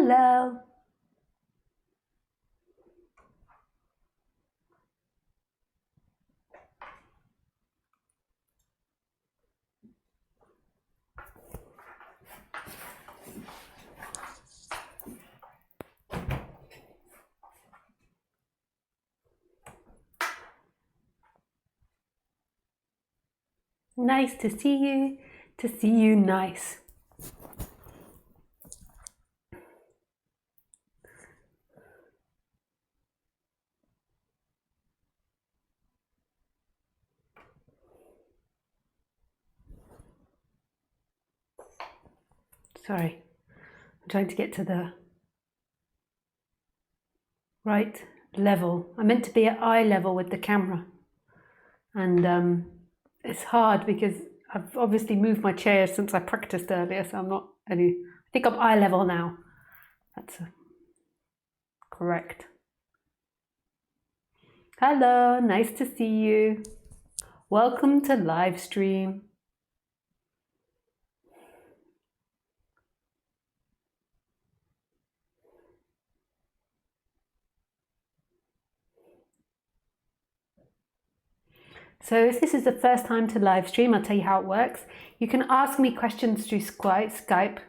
Hello. Nice to see you. To see you nice. Sorry, I'm trying to get to the right level. I'm meant to be at eye level with the camera, and it's hard because I've obviously moved my chair since I practiced earlier, so I'm not any. I think I'm eye level now. That's correct. Hello, nice to see you. Welcome to Livestream. So if this is the first time to live stream, I'll tell you how it works. You can ask me questions through Skype,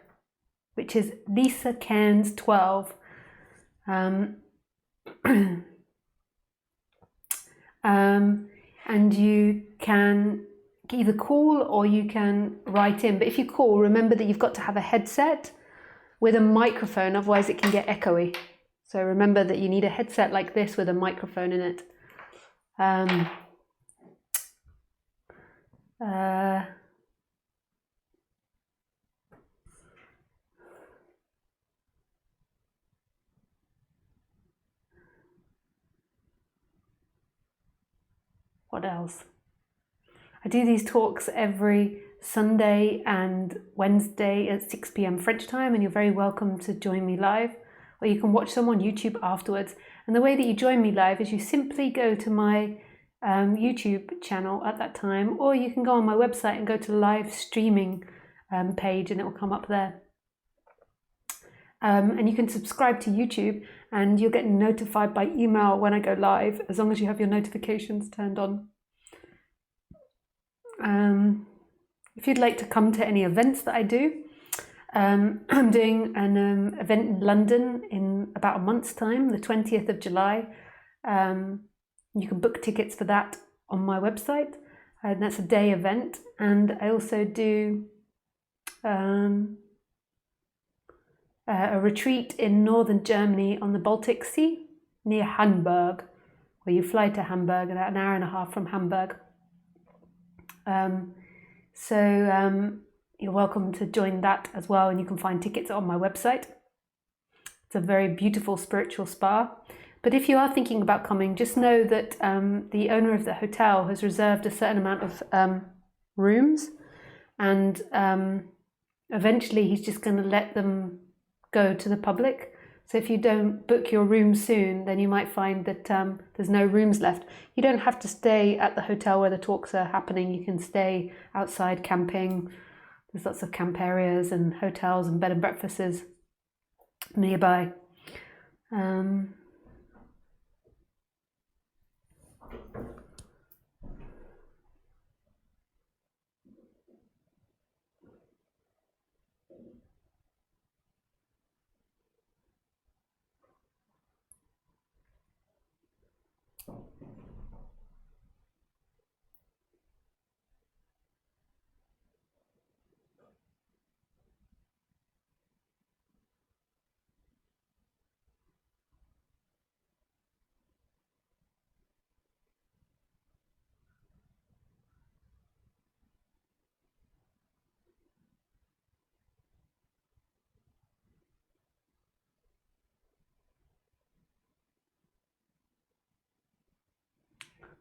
which is Lisa Cairns 12. And you can either call or you can write in. But if you call, remember that you've got to have a headset with a microphone, otherwise it can get echoey. So remember that you need a headset like this with a microphone in it. What else? I do these talks every Sunday and Wednesday at 6 p.m. French time, and you're very welcome to join me live, or you can watch them on YouTube afterwards. And the way that you join me live is you simply go to my YouTube channel at that time, or you can go on my website and go to the live streaming page, and it will come up there. And you can subscribe to YouTube, and you'll get notified by email when I go live, as long as you have your notifications turned on. If you'd like to come to any events that I do, I'm doing an event in London in about a month's time, the 20th of July. You can book tickets for that on my website, and that's a day event. And I also do a retreat in northern Germany on the Baltic Sea near Hamburg, where you fly to Hamburg, about an hour and a half from Hamburg. You're welcome to join that as well, and you can find tickets on my website. It's a very beautiful spiritual spa. But if you are thinking about coming, just know that the owner of the hotel has reserved a certain amount of rooms, and eventually he's just going to let them go to the public. So if you don't book your room soon, then you might find that there's no rooms left. You don't have to stay at the hotel where the talks are happening. You can stay outside camping. There's lots of camp areas and hotels and bed and breakfasts nearby.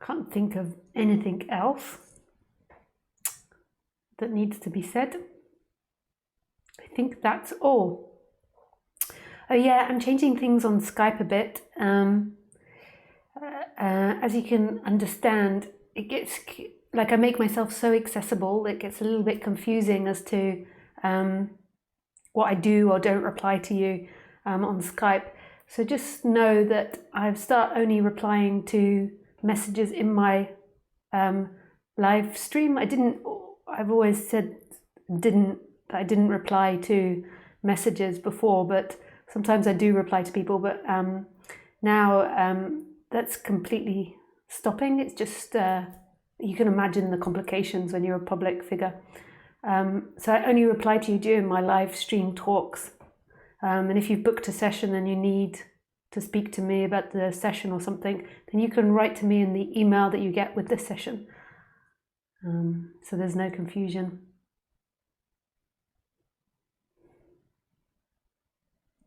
Can't think of anything else that needs to be said. I think that's all. Oh yeah, I'm changing things on Skype a bit. As you can understand, it gets like I make myself so accessible, it gets a little bit confusing as to what I do or don't reply to you. on Skype. So just know that I've started only replying to messages in my live stream. I've always said that I didn't reply to messages before, but sometimes I do reply to people, but now that's completely stopping. It's just, you can imagine the complications when you're a public figure. So I only reply to you during my live stream talks. And if you've booked a session and you need to speak to me about the session or something, then you can write to me in the email that you get with this session. So there's no confusion.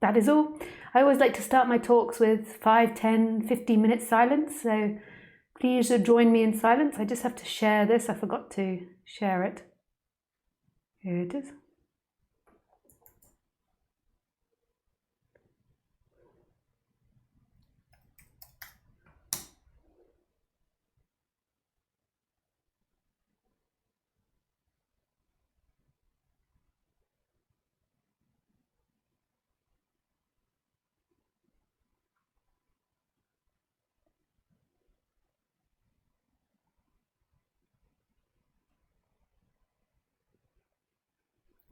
That is all. I always like to start my talks with 5, 10, 15 minutes silence. So please join me in silence. I just have to share this. I forgot to share it. Here it is.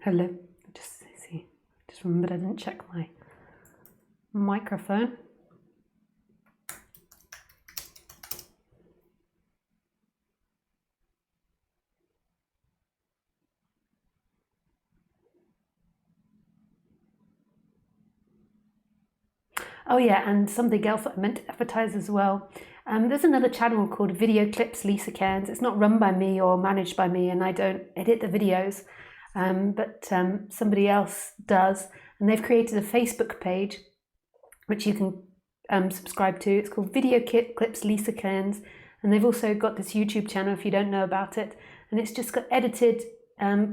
Hello. Just remembered I didn't check my microphone. Oh yeah, and something else I meant to advertise as well. There's another channel called Video Clips Lisa Cairns. It's not run by me or managed by me, and I don't edit the videos, but somebody else does. And they've created a Facebook page, which you can subscribe to. It's called Video Clips Lisa Cairns. And they've also got this YouTube channel if you don't know about it. And it's just got edited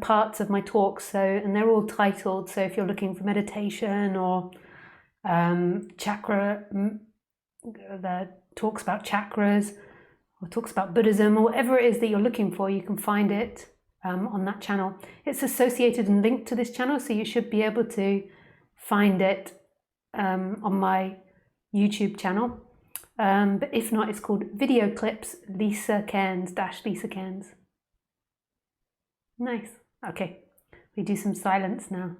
parts of my talks, and they're all titled. So if you're looking for meditation or chakra, the talks about chakras, or talks about Buddhism, or whatever it is that you're looking for, you can find it on that channel. It's associated and linked to this channel, so you should be able to find it on my YouTube channel. But if not, it's called Video Clips Lisa Cairns, Lisa Cairns. Nice. Okay, we do some silence now.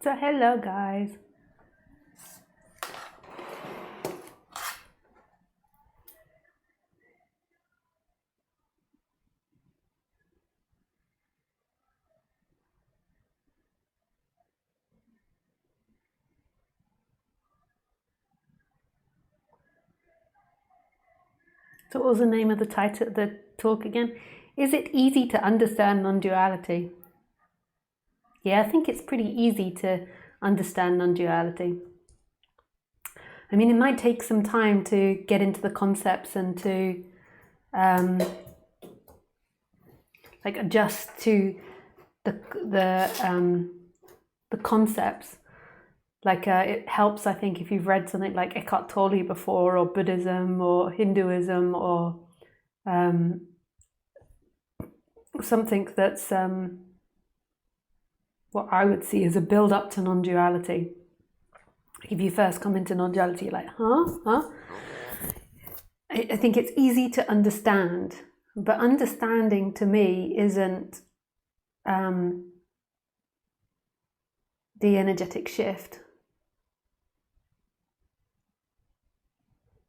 So hello guys. So what was the name of the title, the talk again? Is it easy to understand non-duality? Yeah, I think it's pretty easy to understand non-duality. I mean, it might take some time to get into the concepts and to like adjust to the concepts. Like it helps, I think, if you've read something like Eckhart Tolle before, or Buddhism, or Hinduism, or something that's what I would see as a build-up to non-duality. If you first come into non-duality, you're like, huh? I think it's easy to understand, but understanding to me isn't the energetic shift.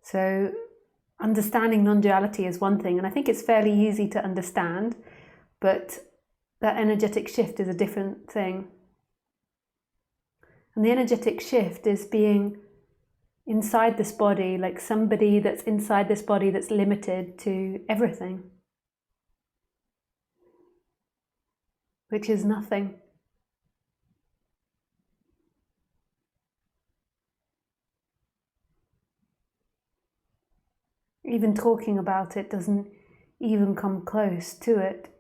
So understanding non-duality is one thing, and I think it's fairly easy to understand, but that energetic shift is a different thing. And the energetic shift is being inside this body, like somebody that's inside this body that's limited to everything, which is nothing. Even talking about it doesn't even come close to it.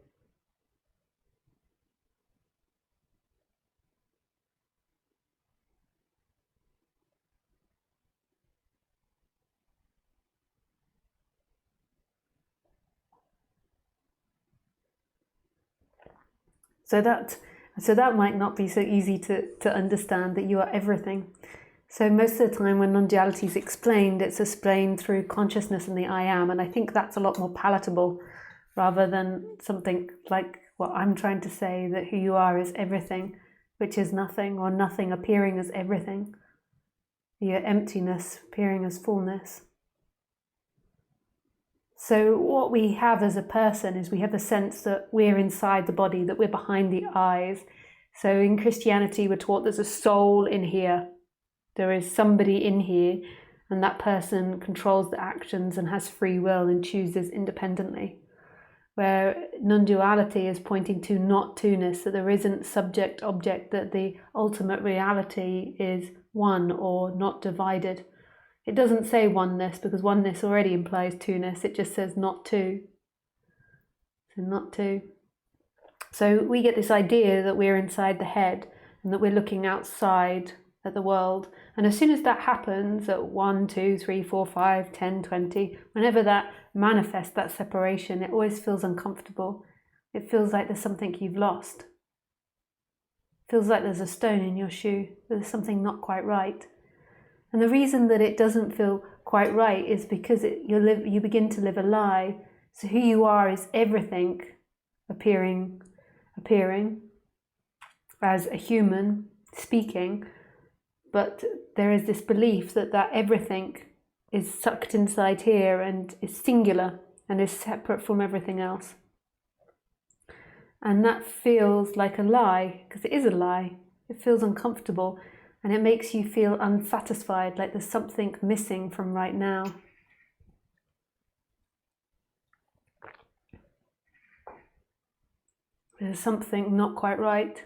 So that might not be so easy to understand, that you are everything. So most of the time when non-duality is explained, it's explained through consciousness and the I am, and I think that's a lot more palatable rather than something like what I'm trying to say, that who you are is everything, which is nothing, or nothing appearing as everything, your emptiness appearing as fullness. So what we have as a person is we have a sense that we're inside the body, that we're behind the eyes. So in Christianity, we're taught there's a soul in here. There is somebody in here, and that person controls the actions and has free will and chooses independently. Where non-duality is pointing to not two-ness, that there isn't subject-object, that the ultimate reality is one or not divided. It doesn't say oneness, because oneness already implies two-ness. It just says not two. So not two. So we get this idea that we're inside the head and that we're looking outside at the world. And as soon as that happens at 1, 2, 3, 4, 5, 10, 20, whenever that manifests, that separation, it always feels uncomfortable. It feels like there's something you've lost. It feels like there's a stone in your shoe. There's something not quite right. And the reason that it doesn't feel quite right is because you begin to live a lie. So who you are is everything appearing as a human speaking, but there is this belief that everything is sucked inside here and is singular and is separate from everything else. And that feels like a lie, because it is a lie. It feels uncomfortable, and it makes you feel unsatisfied, like there's something missing from right now. There's something not quite right.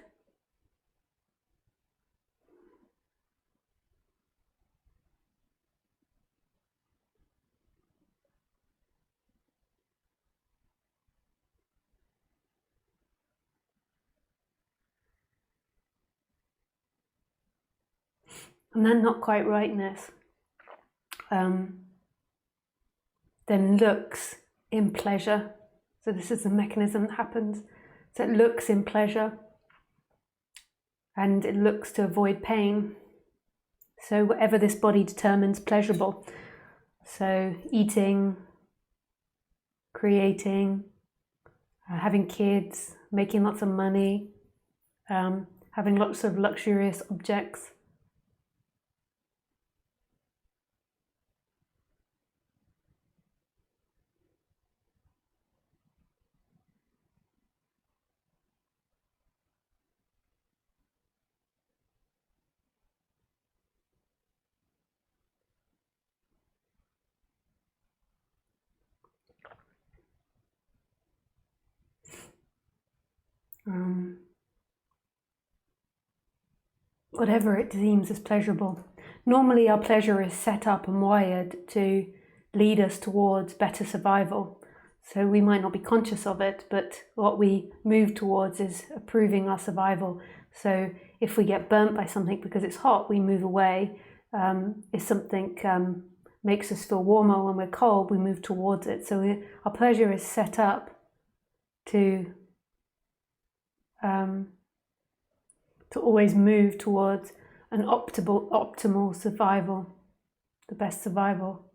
And that not quite rightness then looks in pleasure. So this is the mechanism that happens. So it looks in pleasure, and it looks to avoid pain. So whatever this body determines pleasurable. So eating, creating, having kids, making lots of money, having having lots of luxurious objects. Whatever it deems as pleasurable. Normally our pleasure is set up and wired to lead us towards better survival. So we might not be conscious of it, but what we move towards is improving our survival. So if we get burnt by something because it's hot, we move away. If something makes us feel warmer when we're cold, we move towards it. So our pleasure is set up to always move towards an optimal survival, the best survival.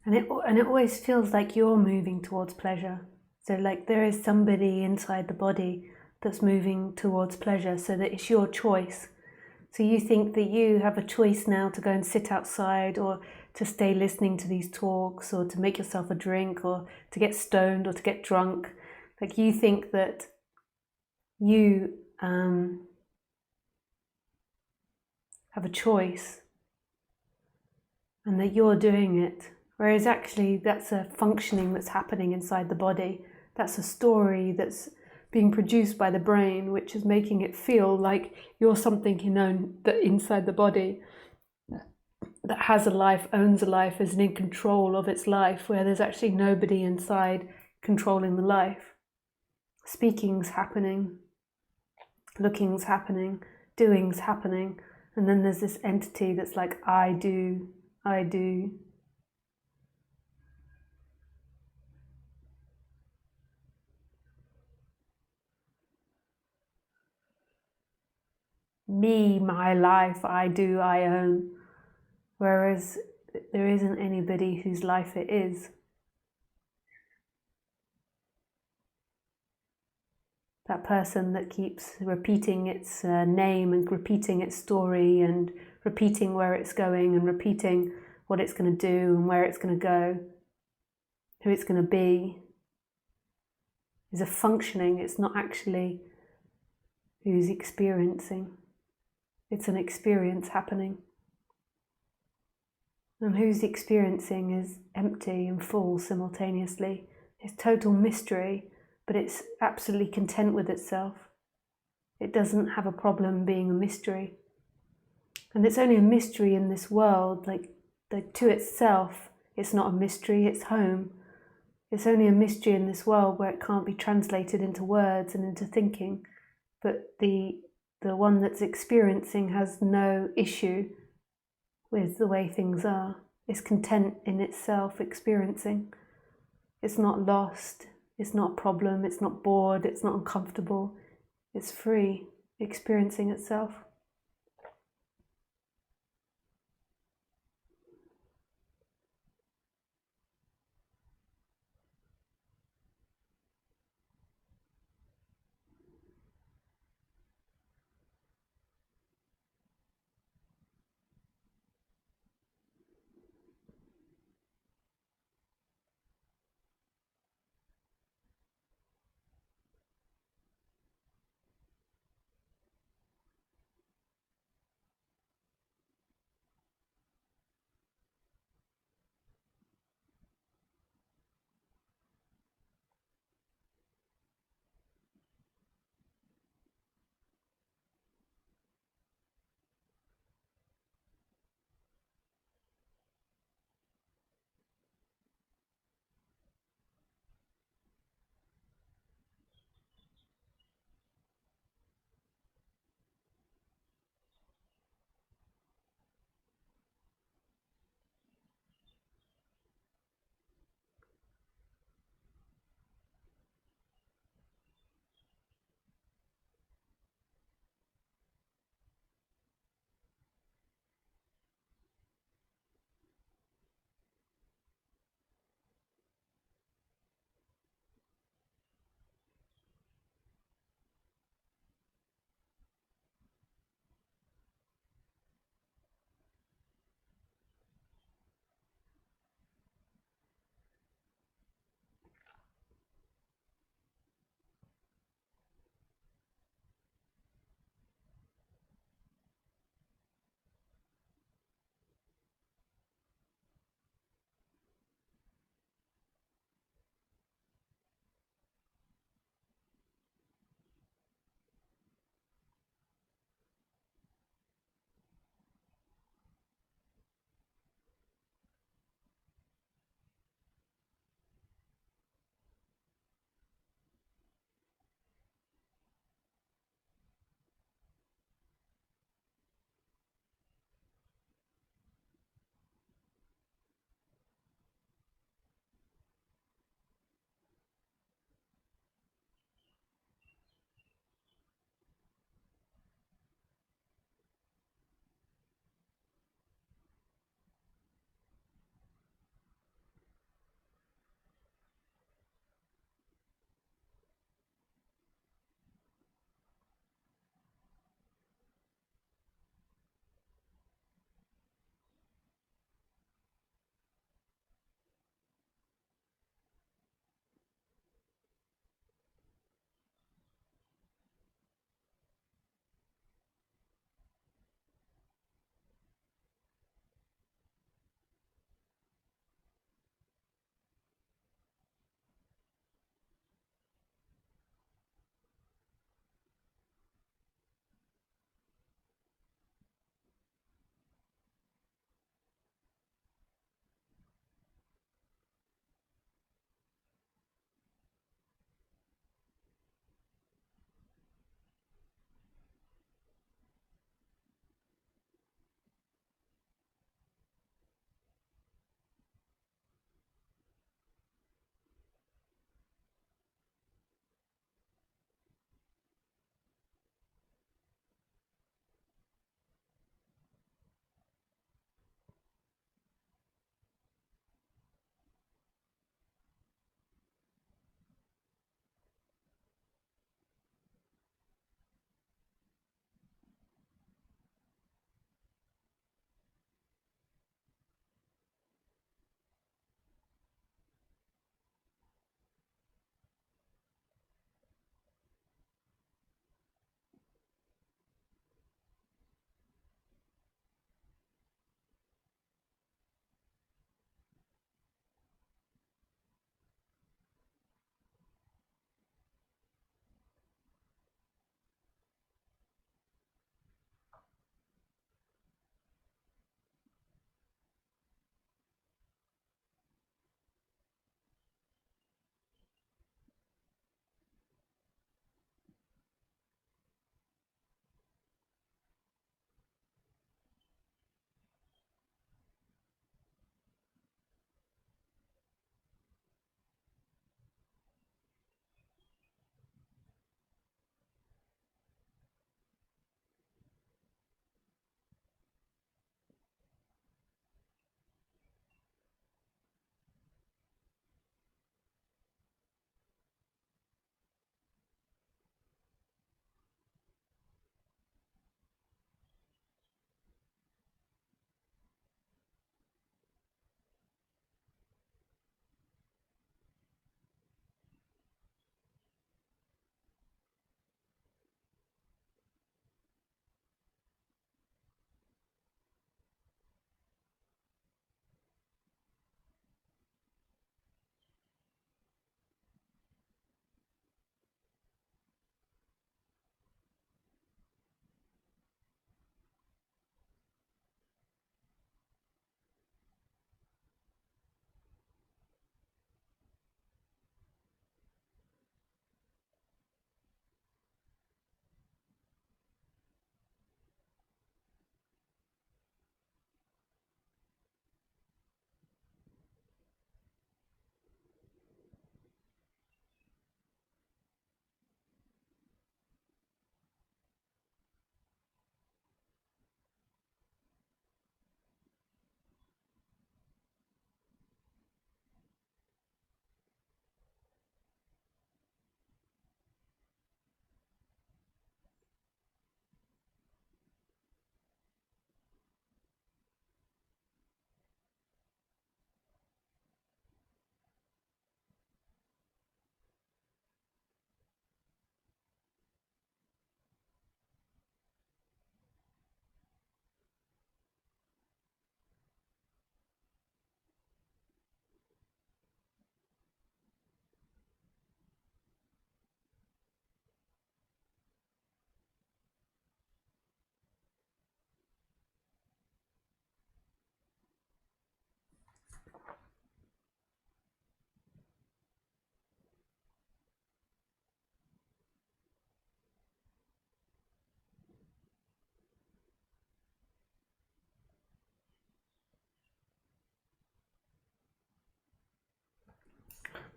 And it always feels like you're moving towards pleasure. So like there is somebody inside the body that's moving towards pleasure, so that it's your choice. So you think that you have a choice now to go and sit outside or to stay listening to these talks, or to make yourself a drink, or to get stoned, or to get drunk. Like, you think that you have a choice and that you're doing it, whereas actually that's a functioning that's happening inside the body. That's a story that's being produced by the brain, which is making it feel like you're something, you know, that inside the body that has a life, owns a life, is in control of its life, where there's actually nobody inside controlling the life. Speaking's happening, looking's happening, doing's happening, and then there's this entity that's like, I do, I do. Me, my life, I do, I own. Whereas there isn't anybody whose life it is. That person that keeps repeating its name and repeating its story and repeating where it's going and repeating what it's going to do and where it's going to go, who it's going to be, is a functioning. It's not actually who's experiencing. It's an experience happening. And who's experiencing is empty and full simultaneously. It's total mystery, but it's absolutely content with itself. It doesn't have a problem being a mystery. And it's only a mystery in this world, like to itself. It's not a mystery, it's home. It's only a mystery in this world where it can't be translated into words and into thinking. But the one that's experiencing has no issue with the way things are. It's content in itself experiencing. It's not lost, it's not a problem, it's not bored, it's not uncomfortable. It's free, experiencing itself.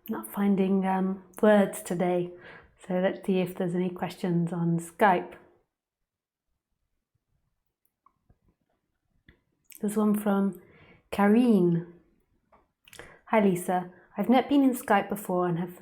Not finding words today. So let's see if there's any questions on Skype. There's one from Cairns. Hi Lisa, I've not been in Skype before and have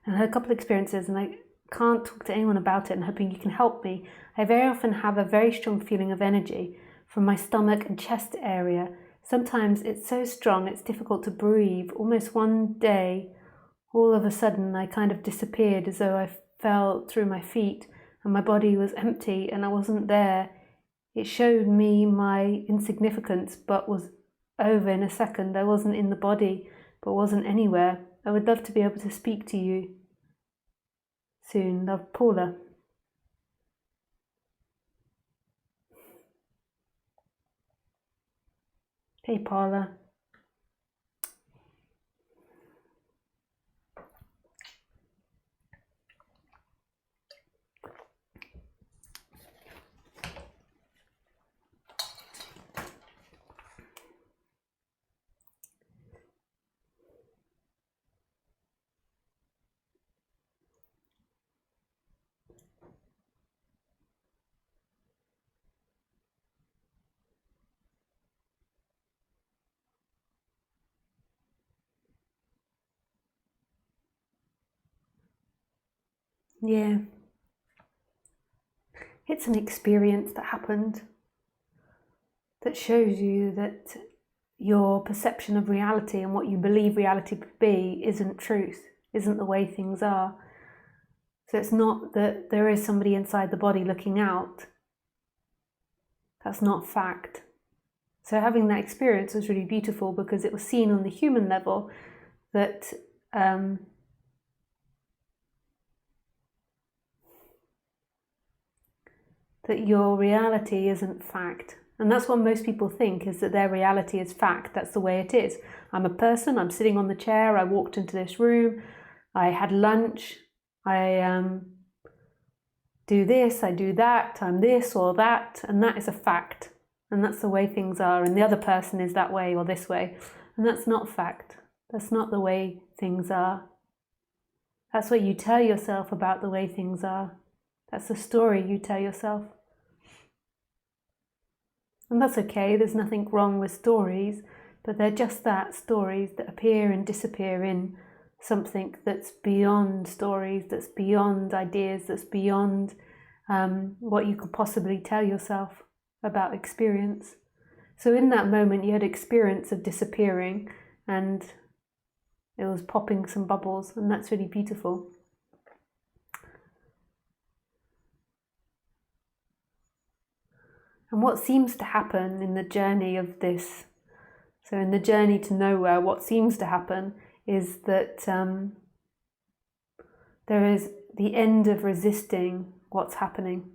had a couple of experiences and I can't talk to anyone about it and hoping you can help me. I very often have a very strong feeling of energy from my stomach and chest area. Sometimes it's so strong it's difficult to breathe. Almost one day, all of a sudden I kind of disappeared as though I fell through my feet and my body was empty and I wasn't there. It showed me my insignificance but was over in a second. I wasn't in the body but wasn't anywhere. I would love to be able to speak to you soon. Love, Paula. Hey Paula. Yeah. It's an experience that happened that shows you that your perception of reality and what you believe reality to be isn't truth, isn't the way things are. So it's not that there is somebody inside the body looking out. That's not fact. So having that experience was really beautiful because it was seen on the human level that that your reality isn't fact. And that's what most people think, is that their reality is fact. That's the way it is. I'm a person, I'm sitting on the chair, I walked into this room, I had lunch, I do this, I do that, I'm this or that, and that is a fact. And that's the way things are. And the other person is that way or this way. And that's not fact. That's not the way things are. That's what you tell yourself about the way things are. That's the story you tell yourself. And that's okay, there's nothing wrong with stories, but they're just that, stories that appear and disappear in something that's beyond stories, that's beyond ideas, that's beyond what you could possibly tell yourself about experience. So in that moment you had experience of disappearing and it was popping some bubbles, and that's really beautiful. And what seems to happen in the journey of this, so in the journey to nowhere, what seems to happen is that there is the end of resisting what's happening.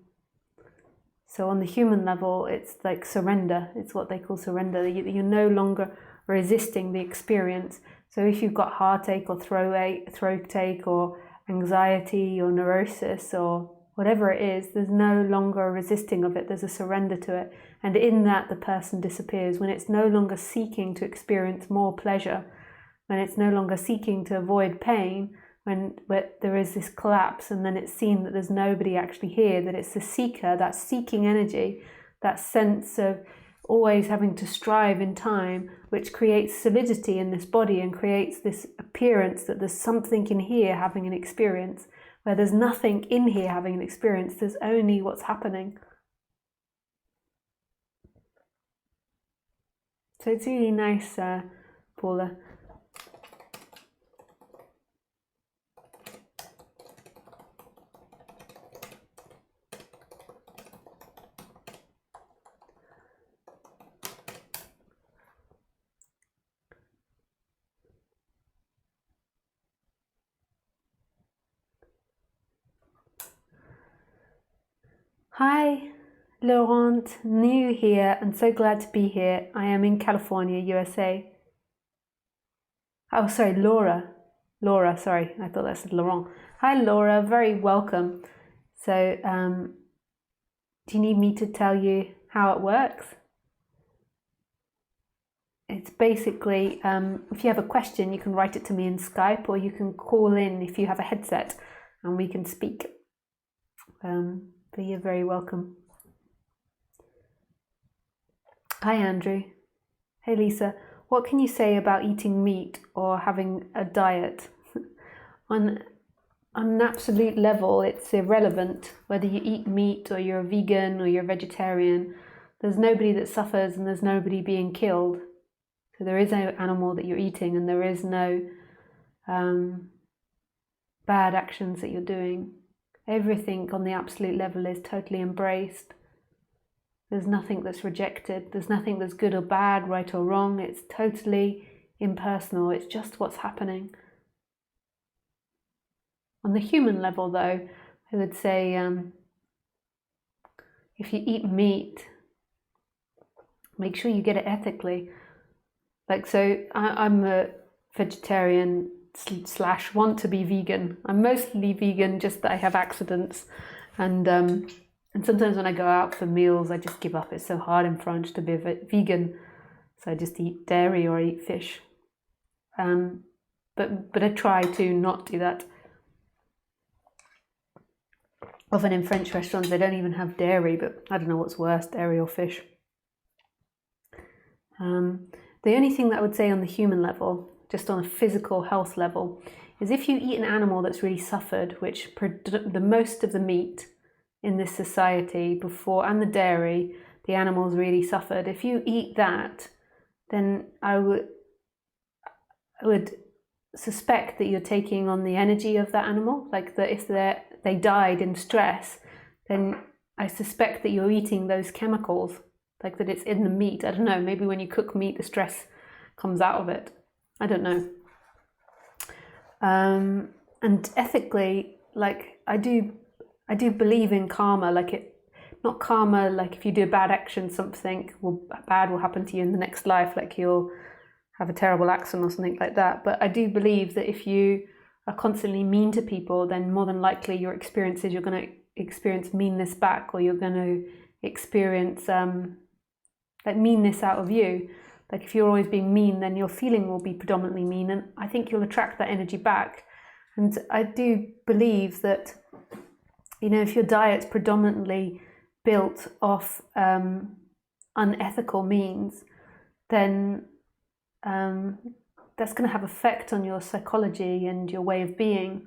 So on the human level, it's like surrender. It's what they call surrender. You're no longer resisting the experience. So if you've got heartache or throat ache or anxiety or neurosis or whatever it is, there's no longer a resisting of it, there's a surrender to it. And in that, the person disappears. When it's no longer seeking to experience more pleasure, when it's no longer seeking to avoid pain, when there is this collapse and then it's seen that there's nobody actually here, that it's the seeker, that seeking energy, that sense of always having to strive in time, which creates solidity in this body and creates this appearance that there's something in here having an experience. Where there's nothing in here having an experience, there's only what's happening. So it's really nice, Paula. Hi, Laurent, new here and so glad to be here. I am in California, USA. Oh, sorry, Laura. Laura, sorry, I thought that said Laurent. Hi, Laura, very welcome. So, Do you need me to tell you how it works? It's basically, if you have a question, you can write it to me in Skype, or you can call in if you have a headset and we can speak. But you're very welcome. Hi, Andrew. Hey, Lisa. What can you say about eating meat or having a diet? On an absolute level, it's irrelevant whether you eat meat or you're a vegan or you're a vegetarian. There's nobody that suffers and there's nobody being killed. So there is no animal that you're eating, and there is no bad actions that you're doing. Everything on the absolute level is totally embraced. There's nothing that's rejected. There's nothing that's good or bad, right or wrong. It's totally impersonal. It's just what's happening. On the human level, though, I would say if you eat meat, make sure you get it ethically. Like, so I'm a vegetarian / want to be vegan. I'm mostly vegan, just that I have accidents. And sometimes when I go out for meals, I just give up. It's so hard in France to be a vegan. So I just eat dairy or I eat fish. But I try to not do that. Often in French restaurants, they don't even have dairy, but I don't know what's worse, dairy or fish. The only thing that I would say on the human level, just on a physical health level, is if you eat an animal that's really suffered, which the most of the meat in this society before, and the dairy, the animals really suffered. If you eat that, then I would suspect that you're taking on the energy of that animal. Like that if they died in stress, then I suspect that you're eating those chemicals. Like that it's in the meat. I don't know, maybe when you cook meat, the stress comes out of it. I don't know. And ethically, like I do believe in karma, not karma, like if you do a bad action, something bad will happen to you in the next life, like you'll have a terrible accident or something like that. But I do believe that if you are constantly mean to people, then more than likely your experience is you're going to experience meanness back, or you're going to experience like meanness out of you. Like if you're always being mean, then your feeling will be predominantly mean, and I think you'll attract that energy back. And I do believe that, you know, if your diet's predominantly built off unethical means, then that's going to have effect on your psychology and your way of being.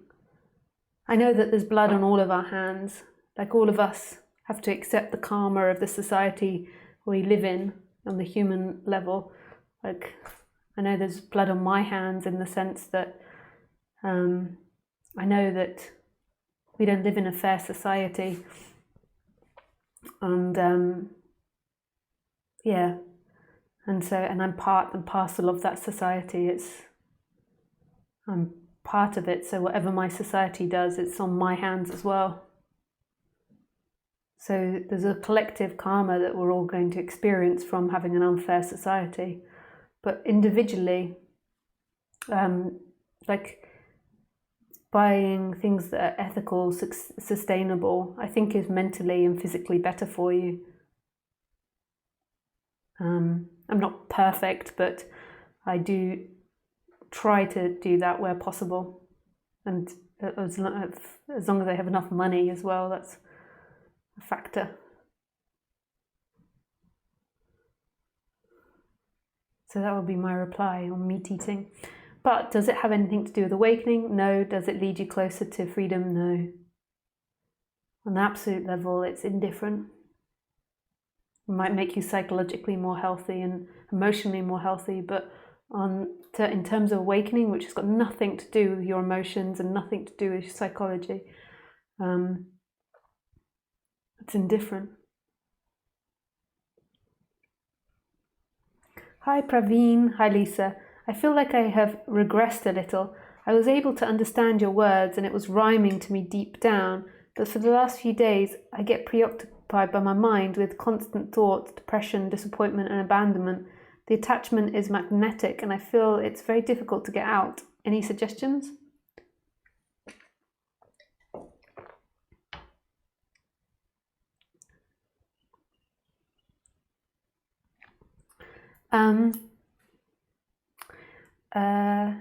I know that there's blood on all of our hands. Like all of us have to accept the karma of the society we live in on the human level. Like I know there's blood on my hands in the sense that I know that we don't live in a fair society, and yeah, and I'm part and parcel of that society. I'm part of it, so whatever my society does, it's on my hands as well. So there's a collective karma that we're all going to experience from having an unfair society. But individually, like buying things that are ethical, sustainable, I think is mentally and physically better for you. I'm not perfect, but I do try to do that where possible. And as long as I have enough money as well, that's a factor. So that would be my reply on meat eating. But does it have anything to do with awakening? No. Does it lead you closer to freedom? No. On the absolute level, it's indifferent. It might make you psychologically more healthy and emotionally more healthy, but in terms of awakening, which has got nothing to do with your emotions and nothing to do with your psychology, it's indifferent. Hi Praveen, hi Lisa. I feel like I have regressed a little. I was able to understand your words and it was rhyming to me deep down, but for the last few days I get preoccupied by my mind with constant thoughts, depression, disappointment and abandonment. The attachment is magnetic and I feel it's very difficult to get out. Any suggestions? Um, uh,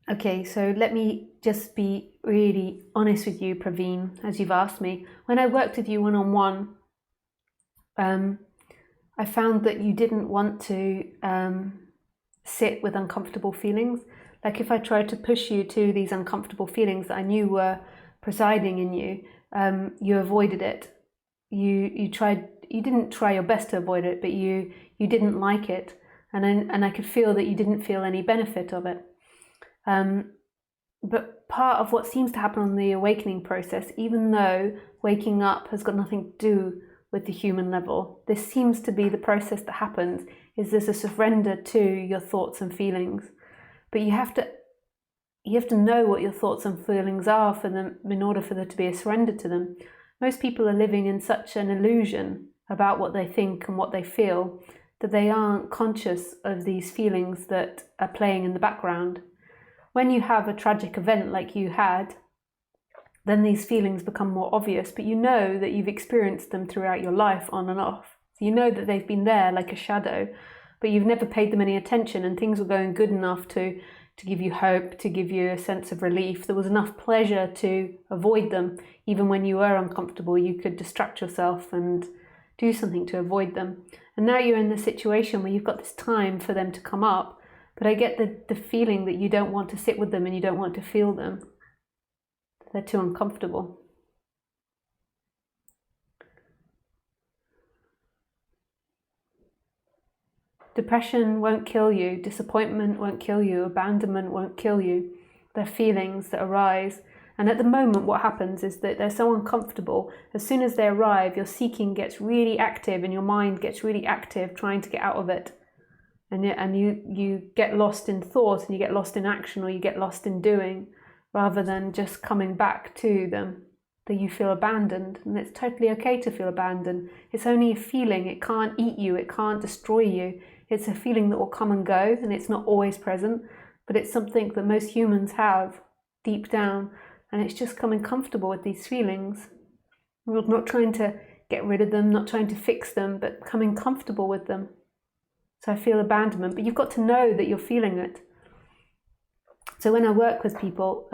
okay, so let me just be really honest with you, Praveen, as you've asked me. When I worked with you one-on-one, I found that you didn't want to sit with uncomfortable feelings. Like if I tried to push you to these uncomfortable feelings that I knew were presiding in you, you avoided it. You didn't try your best to avoid it, but you didn't like it, and I could feel that you didn't feel any benefit of it. But part of what seems to happen on the awakening process, even though waking up has got nothing to do with the human level, this seems to be the process that happens, is there's a surrender to your thoughts and feelings. But you have to know what your thoughts and feelings are for them, in order for there to be a surrender to them. Most people are living in such an illusion about what they think and what they feel that they aren't conscious of these feelings that are playing in the background. When you have a tragic event like you had, then these feelings become more obvious, but you know that you've experienced them throughout your life on and off. So you know that they've been there like a shadow, but you've never paid them any attention, and things were going good enough to give you hope, to give you a sense of relief. There was enough pleasure to avoid them. Even when you were uncomfortable, you could distract yourself and do something to avoid them. And now you're in the situation where you've got this time for them to come up, but I get the feeling that you don't want to sit with them and you don't want to feel them. They're too uncomfortable. Depression won't kill you, disappointment won't kill you, abandonment won't kill you. They're feelings that arise. And at the moment, what happens is that they're so uncomfortable. As soon as they arrive, your seeking gets really active and your mind gets really active trying to get out of it. And you get lost in thought, and you get lost in action, or you get lost in doing, rather than just coming back to them, that you feel abandoned. And it's totally okay to feel abandoned. It's only a feeling. It can't eat you. It can't destroy you. It's a feeling that will come and go, and it's not always present, but it's something that most humans have deep down, and it's just coming comfortable with these feelings. We're not trying to get rid of them, not trying to fix them, but coming comfortable with them. So I feel abandonment, but you've got to know that you're feeling it. So when I work with people,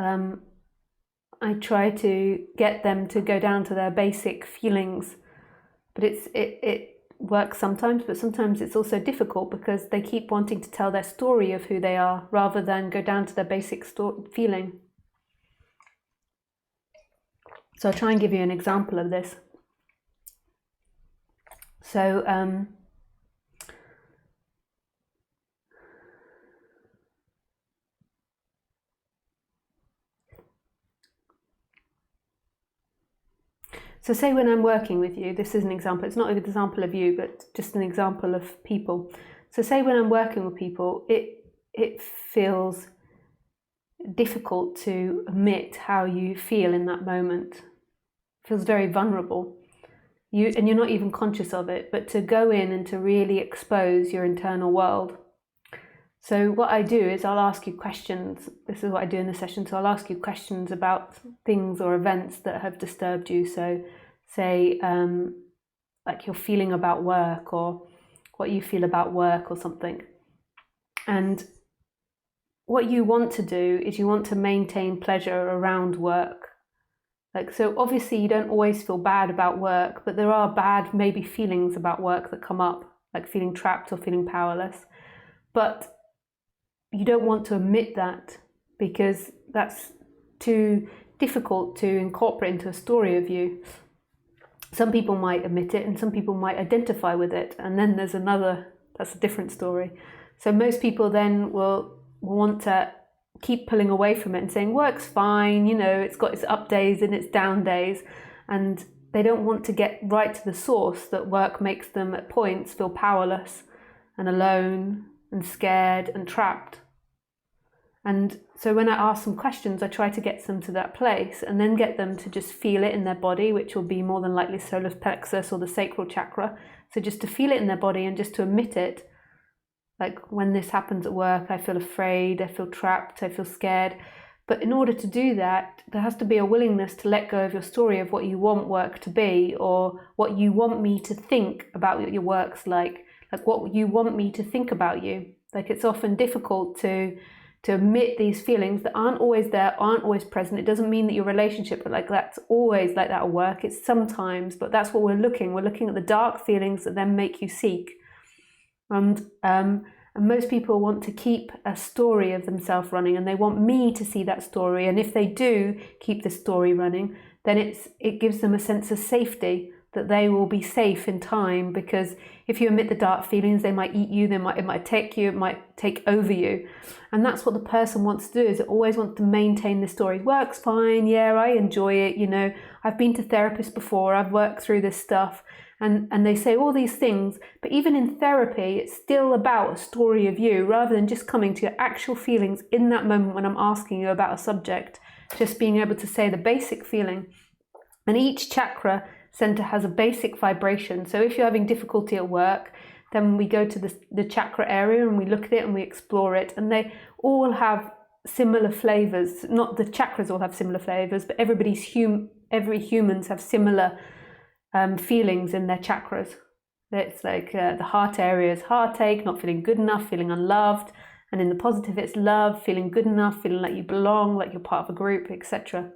I try to get them to go down to their basic feelings, but it works sometimes, but sometimes it's also difficult because they keep wanting to tell their story of who they are rather than go down to their basic feeling. So I'll try and give you an example of this. So So say when I'm working with you, this is an example, it's not an example of you, but just an example of people. So say when I'm working with people, it feels difficult to admit how you feel in that moment. It feels very vulnerable. And you're not even conscious of it, but to go in and to really expose your internal world. So what I do is I'll ask you questions. This is what I do in the session. So I'll ask you questions about things or events that have disturbed you. So say like your feeling about work, or what you feel about work or something. And what you want to do is you want to maintain pleasure around work. Like, so obviously you don't always feel bad about work, but there are bad maybe feelings about work that come up, like feeling trapped or feeling powerless. But you don't want to admit that, because that's too difficult to incorporate into a story of you. Some people might admit it and some people might identify with it, and then there's that's a different story. So most people then will want to keep pulling away from it and saying work's fine, it's got its up days and its down days, and they don't want to get right to the source that work makes them at points feel powerless and alone and scared and trapped. And so when I ask some questions, I try to get them to that place and then get them to just feel it in their body, which will be more than likely solar plexus or the sacral chakra. So just to feel it in their body and just to admit it. Like when this happens at work, I feel afraid, I feel trapped, I feel scared. But in order to do that, there has to be a willingness to let go of your story of what you want work to be, or what you want me to think about what your work's like what you want me to think about you. Like, it's often difficult to admit these feelings that aren't always there, aren't always present. It doesn't mean that your relationship that's always like that at work. It's sometimes, but that's what we're looking at the dark feelings that then make you seek. And most people want to keep a story of themselves running, and they want me to see that story. And if they do keep the story running, then it gives them a sense of safety, that they will be safe in time, because if you admit the dark feelings, they might eat you, it might take you, it might take over you. And that's what the person wants to do, is it always wants to maintain the story. Work's fine, yeah, I enjoy it, I've been to therapists before, I've worked through this stuff. And they say all these things, but even in therapy, it's still about a story of you, rather than just coming to your actual feelings in that moment when I'm asking you about a subject, just being able to say the basic feeling. And each chakra center has a basic vibration. So if you're having difficulty at work, then we go to the chakra area and we look at it and we explore it. And they all have similar flavors. Not the chakras all have similar flavors, but every humans have similar feelings in their chakras. It's like the heart area is heartache, not feeling good enough, feeling unloved. And in the positive, it's love, feeling good enough, feeling like you belong, like you're part of a group, etc.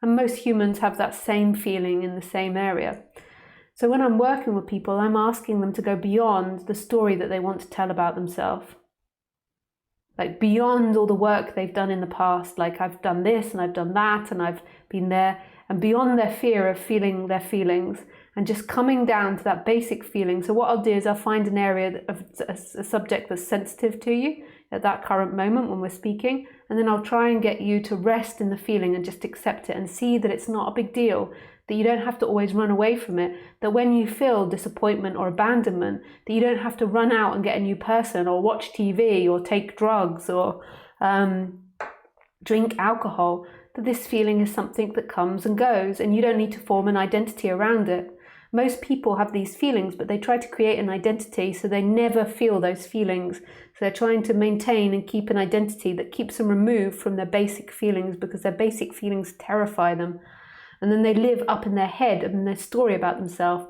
And most humans have that same feeling in the same area. So when I'm working with people, I'm asking them to go beyond the story that they want to tell about themselves. Like beyond all the work they've done in the past, like I've done this and I've done that and I've been there, and beyond their fear of feeling their feelings, and just coming down to that basic feeling. So what I'll do is I'll find an area of a subject that's sensitive to you at that current moment when we're speaking, and then I'll try and get you to rest in the feeling and just accept it and see that it's not a big deal, that you don't have to always run away from it, that when you feel disappointment or abandonment, that you don't have to run out and get a new person or watch TV or take drugs or drink alcohol, that this feeling is something that comes and goes and you don't need to form an identity around it. Most people have these feelings, but they try to create an identity so they never feel those feelings. So they're trying to maintain and keep an identity that keeps them removed from their basic feelings, because their basic feelings terrify them. And then they live up in their head and their story about themselves.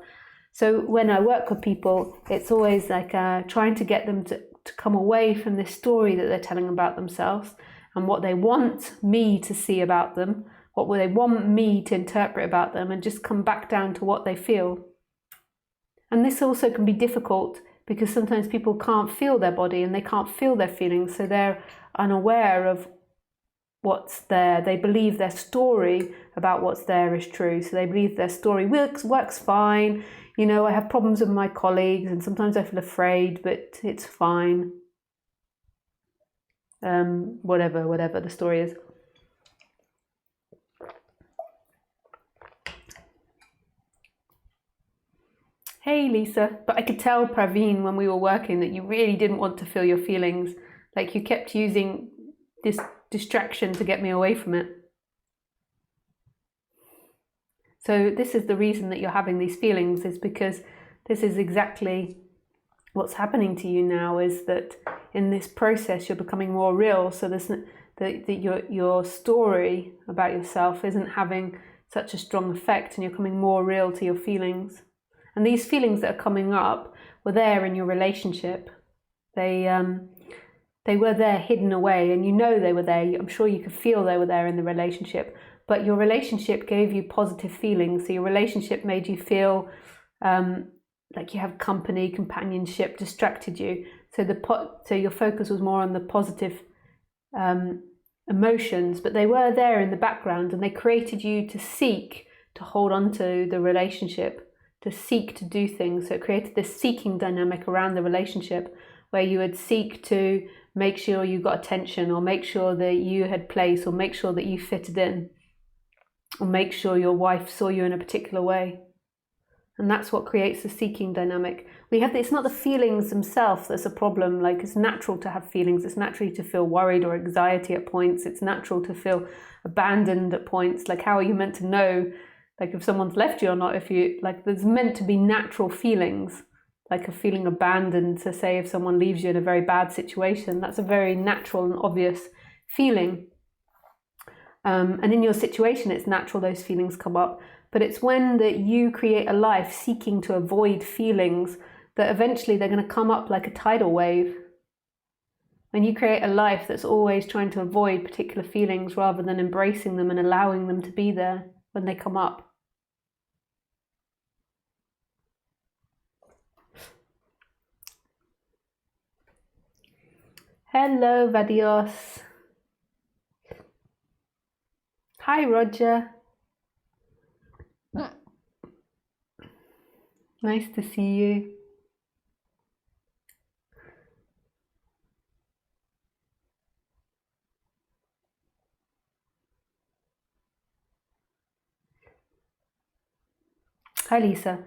So when I work with people, it's always like trying to get them to come away from this story that they're telling about themselves and what they want me to see about them, what they want me to interpret about them, and just come back down to what they feel. And this also can be difficult because sometimes people can't feel their body and they can't feel their feelings, so they're unaware of what's there. They believe their story about what's there is true, so they believe their story works fine. I have problems with my colleagues and sometimes I feel afraid, but it's fine. Whatever the story is. Hey Lisa, but I could tell, Praveen, when we were working that you really didn't want to feel your feelings. Like you kept using this distraction to get me away from it. So this is the reason that you're having these feelings, is because this is exactly what's happening to you now, is that in this process you're becoming more real. So that your story about yourself isn't having such a strong effect and you're coming more real to your feelings. And these feelings that are coming up were there in your relationship. They were there hidden away, and they were there. I'm sure you could feel they were there in the relationship, but your relationship gave you positive feelings. So your relationship made you feel like you have company, companionship, distracted you. So your focus was more on the positive emotions, but they were there in the background, and they created you to seek to hold on to the relationship, to seek to do things. So it created this seeking dynamic around the relationship, where you would seek to make sure you got attention, or make sure that you had place, or make sure that you fitted in, or make sure your wife saw you in a particular way. And that's what creates the seeking dynamic. It's not the feelings themselves that's a problem. Like, it's natural to have feelings. It's natural to feel worried or anxiety at points. It's natural to feel abandoned at points. Like, how are you meant to know, like, if someone's left you or not? There's meant to be natural feelings, like a feeling abandoned. So say if someone leaves you in a very bad situation, that's a very natural and obvious feeling. And in your situation, it's natural those feelings come up. But it's when that you create a life seeking to avoid feelings that eventually they're going to come up like a tidal wave. When you create a life that's always trying to avoid particular feelings rather than embracing them and allowing them to be there when they come up. Hello, Vadios. Hi, Roger. Nice to see you. Hi, Lisa.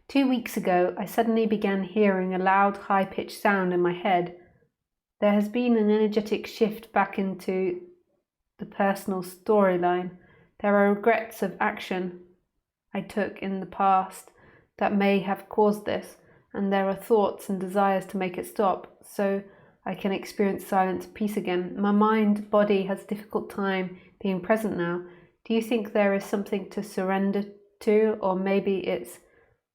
2 weeks ago, I suddenly began hearing a loud, high-pitched sound in my head. There has been an energetic shift back into the personal storyline. There are regrets of action I took in the past that may have caused this, and there are thoughts and desires to make it stop, so I can experience silence, peace again. My mind, body has a difficult time being present now. Do you think there is something to surrender to, or maybe it's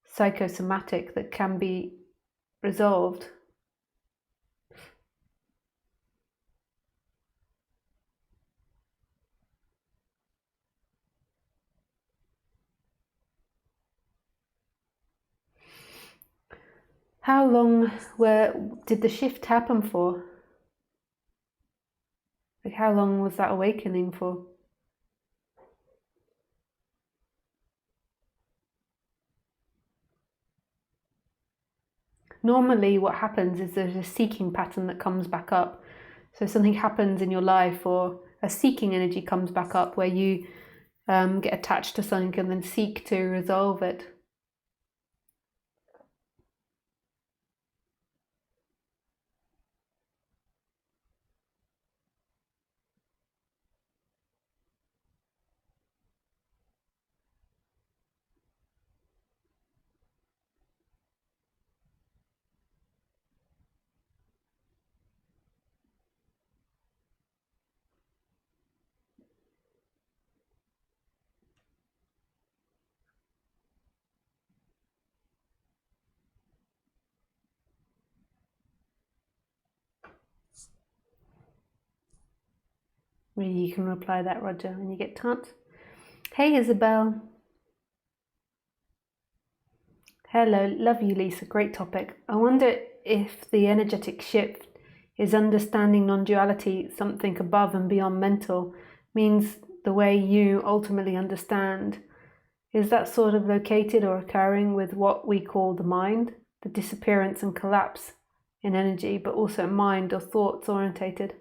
psychosomatic that can be resolved? How long did the shift happen for? Like, how long was that awakening for? Normally what happens is there's a seeking pattern that comes back up. So something happens in your life, or a seeking energy comes back up where you get attached to something and then seek to resolve it. You can reply that, Roger, when you get chance. Hey, Isabel. Hello, love you, Lisa. Great topic. I wonder if the energetic shift is understanding non-duality, something above and beyond mental, means the way you ultimately understand. Is that sort of located or occurring with what we call the mind, the disappearance and collapse in energy, but also mind or thoughts orientated?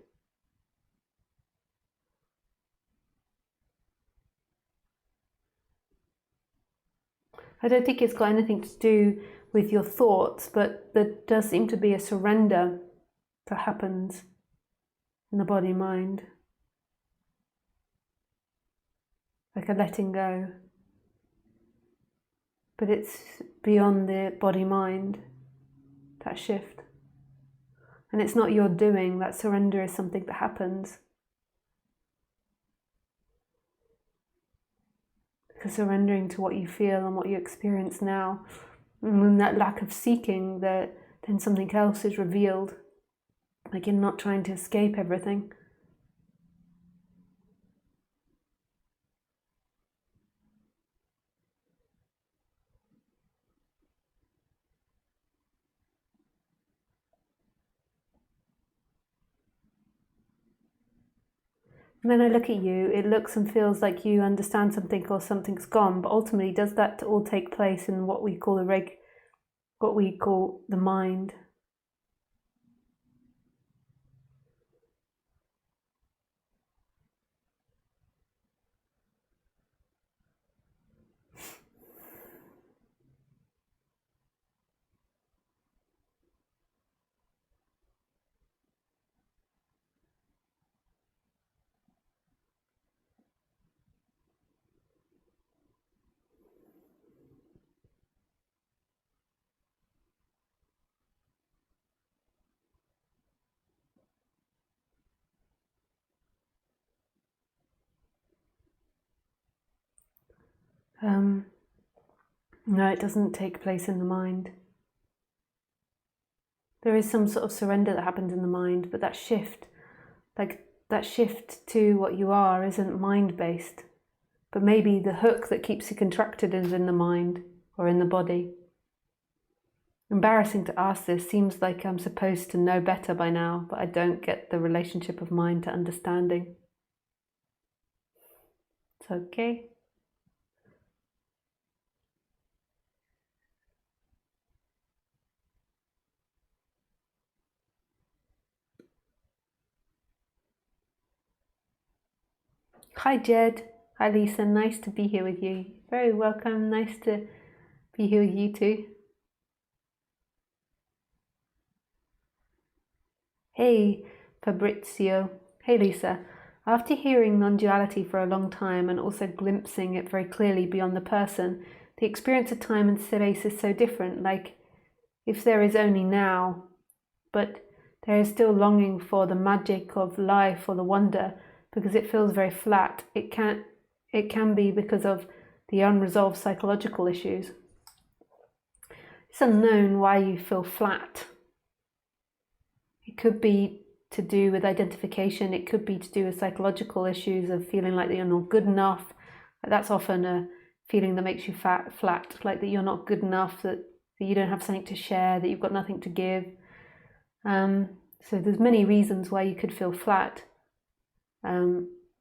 I don't think it's got anything to do with your thoughts, but there does seem to be a surrender that happens in the body-mind, like a letting go. But it's beyond the body-mind, that shift. And it's not your doing, that surrender is something that happens. Because surrendering to what you feel and what you experience now, and in that lack of seeking, that then something else is revealed. Like you're not trying to escape everything. And then I look at you, it looks and feels like you understand something or something's gone, but ultimately does that all take place in what we call the mind? No, it doesn't take place in the mind. There is some sort of surrender that happens in the mind, but that shift, like that shift to what you are, isn't mind-based. But maybe the hook that keeps you contracted is in the mind or in the body. Embarrassing to ask this, seems like I'm supposed to know better by now, but I don't get the relationship of mind to understanding. It's okay. Hi Jed. Hi Lisa. Nice to be here with you. Very welcome. Nice to be here with you too. Hey Fabrizio. Hey Lisa. After hearing non-duality for a long time and also glimpsing it very clearly beyond the person, the experience of time and space is so different. Like if there is only now, but there is still longing for the magic of life or the wonder, because it feels very flat. It can be because of the unresolved psychological issues. It's unknown why you feel flat. It could be to do with identification. It could be to do with psychological issues of feeling like that you're not good enough. That's often a feeling that makes you flat, like that you're not good enough, that you don't have something to share, that you've got nothing to give. So there's many reasons why you could feel flat.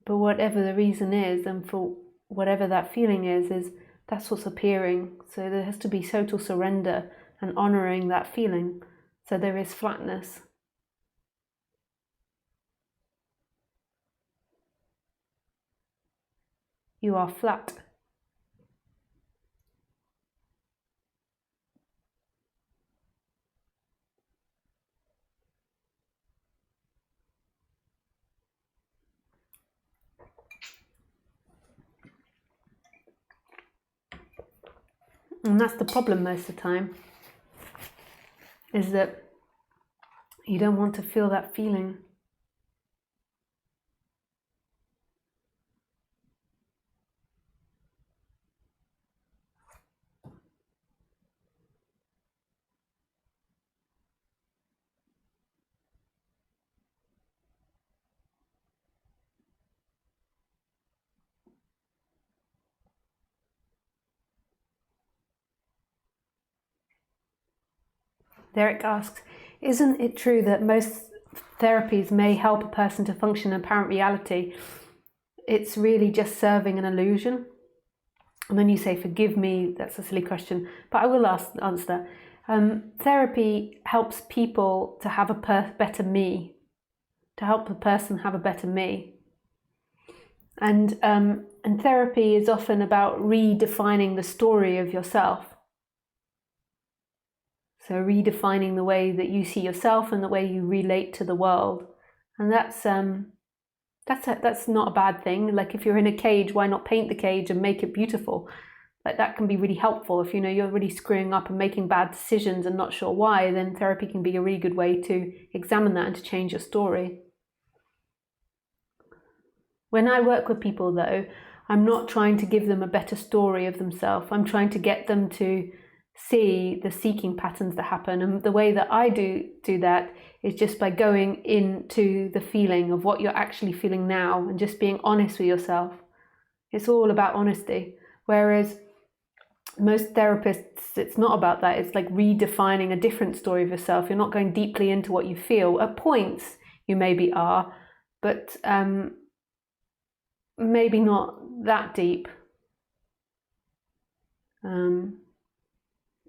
But whatever the reason is, and for whatever that feeling is that's what's appearing. So there has to be total surrender and honoring that feeling. So there is flatness. You are flat. And that's the problem most of the time, is that you don't want to feel that feeling. Derek asks, isn't it true that most therapies may help a person to function in apparent reality? It's really just serving an illusion? And then you say, forgive me, that's a silly question, but I will answer that. Therapy helps people to have a better me, to help a person have a better me. And therapy is often about redefining the story of yourself. So redefining the way that you see yourself and the way you relate to the world. And that's not a bad thing. Like if you're in a cage, why not paint the cage and make it beautiful? Like that can be really helpful. If you know you're really screwing up and making bad decisions and not sure why, then therapy can be a really good way to examine that and to change your story. When I work with people though, I'm not trying to give them a better story of themselves. I'm trying to get them to see the seeking patterns that happen. And the way that I do that is just by going into the feeling of what you're actually feeling now and just being honest with yourself. It's all about honesty. Whereas most therapists, it's not about that. It's like redefining a different story of yourself. You're not going deeply into what you feel. At points you maybe are, but maybe not that deep.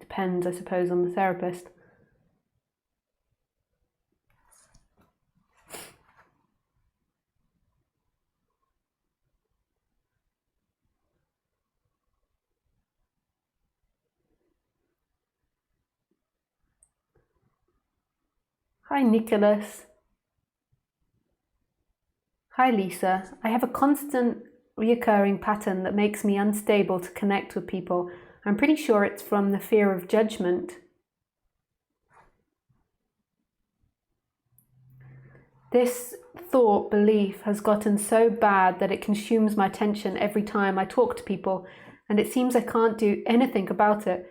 Depends, I suppose, on the therapist. Hi, Nicholas. Hi, Lisa. I have a constant reoccurring pattern that makes me unstable to connect with people. I'm pretty sure it's from the fear of judgment. This belief has gotten so bad that it consumes my attention every time I talk to people, and it seems I can't do anything about it.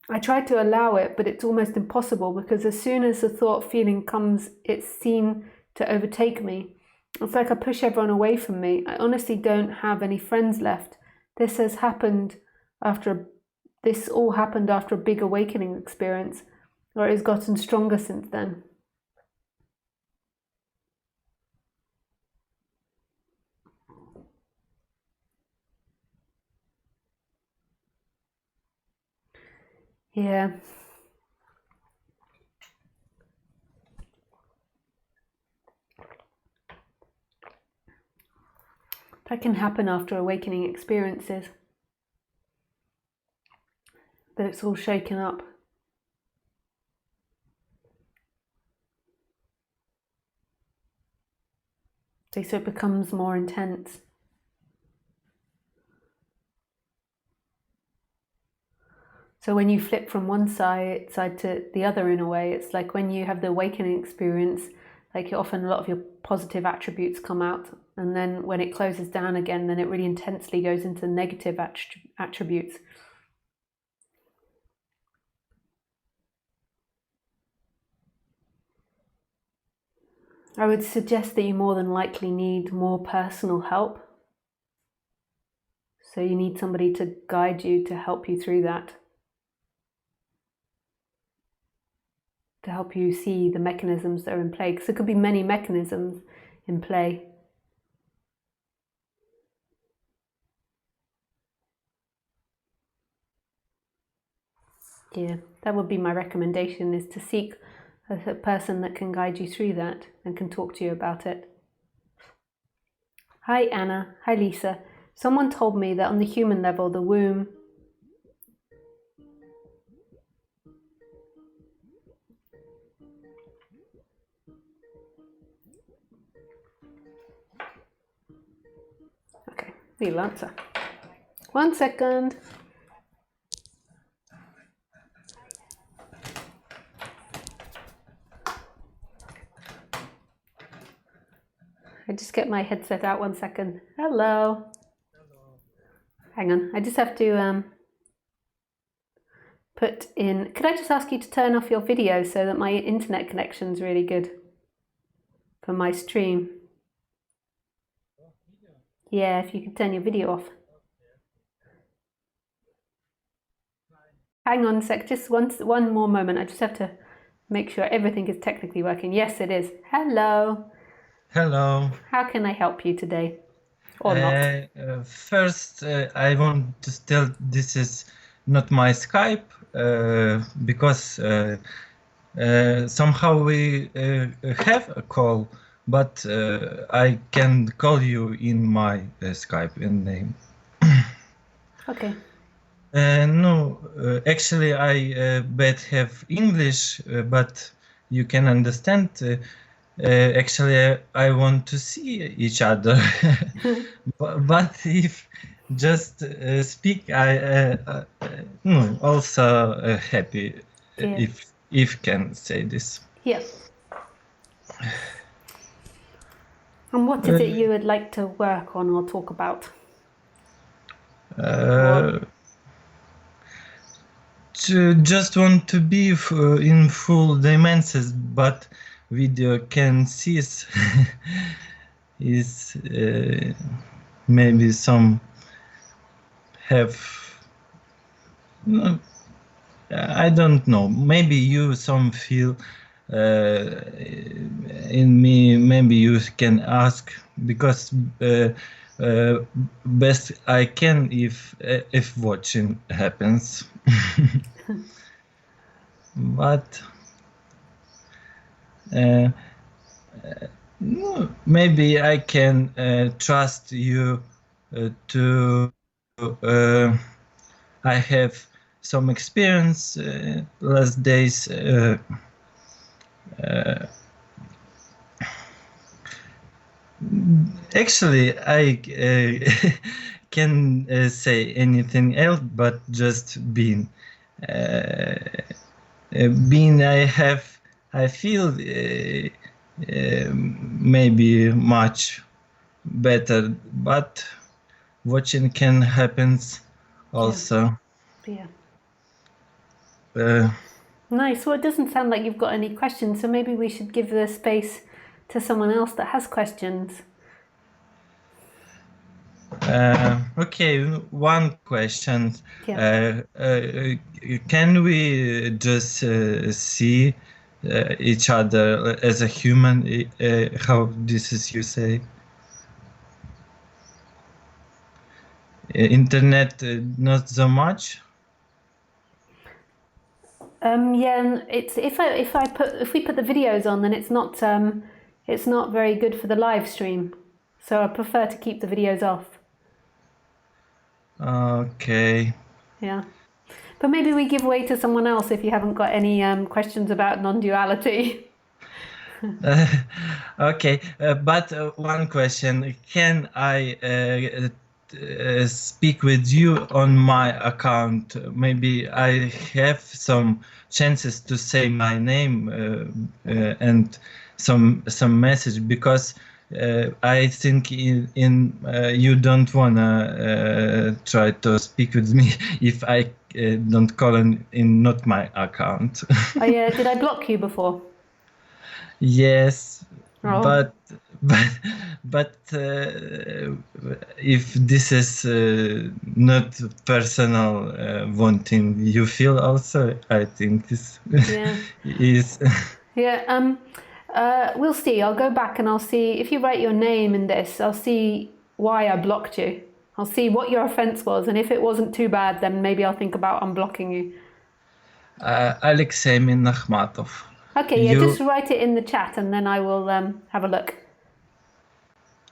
I try to allow it, but it's almost impossible, because as soon as the thought feeling comes, it's seen to overtake me. It's like I push everyone away from me. I honestly don't have any friends left. This all happened after a big awakening experience, or it has gotten stronger since then. Yeah. That can happen after awakening experiences, that it's all shaken up. So it becomes more intense. So when you flip from one side to the other, in a way, it's like when you have the awakening experience, like often a lot of your positive attributes come out, and then when it closes down again, then it really intensely goes into negative attributes. I would suggest that you more than likely need more personal help. So you need somebody to guide you, to help you through that, to help you see the mechanisms that are in play, because there could be many mechanisms in play. Yeah, that would be my recommendation, is to seek a person that can guide you through that and can talk to you about it. Hi Anna, hi Lisa. Someone told me that on the human level, the womb Okay, we'll answer. 1 second. I just get my headset out. 1 second. Hello. Hello. Hang on. I just have to put in. Could I just ask you to turn off your video so that my internet connection's really good for my stream? Oh, video. Yeah, if you could turn your video off. Hang on a sec. Just one more moment. I just have to make sure everything is technically working. Yes, it is. Hello. Hello. How can I help you today? Or not? First, I want to tell this is not my Skype because somehow we have a call, but I can call you in my Skype name. Okay. No, actually, I bet have English, but you can understand. Actually, I want to see each other, but if just speak, I no, also happy Yeah. if can say this. Yeah. And what is it you would like to work on or talk about? Just want to be in full dimensions, but video can cease is maybe some have no, I don't know, maybe you some feel in me, maybe you can ask, because best I can if watching happens. But no, maybe I can trust you to I have some experience last days. Actually, I can say anything else, but just being. Being I feel maybe much better, but watching can happen also. Yeah. Uh, Nice. Well, it doesn't sound like you've got any questions, so maybe we should give the space to someone else that has questions. okay, one question. Yeah. Can we just see each other as a human? How this is you say? Internet, not so much. Yeah, and it's if we put the videos on, then it's not very good for the live stream. So I prefer to keep the videos off. Okay. Yeah. But maybe we give way to someone else if you haven't got any questions about non-duality. Okay, but one question: can I speak with you on my account? Maybe I have some chances to say my name and some message because I think in you don't wanna try to speak with me if I don't call in not my account. Did I block you before? Yes, Oh. but but if this is not personal wanting you feel also, I think this Yeah. is Yeah. We'll see. I'll go back and I'll see if you write your name in this. I'll see why I blocked you. I'll see what your offense was, and if it wasn't too bad, then maybe I'll think about unblocking you. Alexei Minachmatov. Okay. Yeah. Just You write it in the chat, and then I will have a look.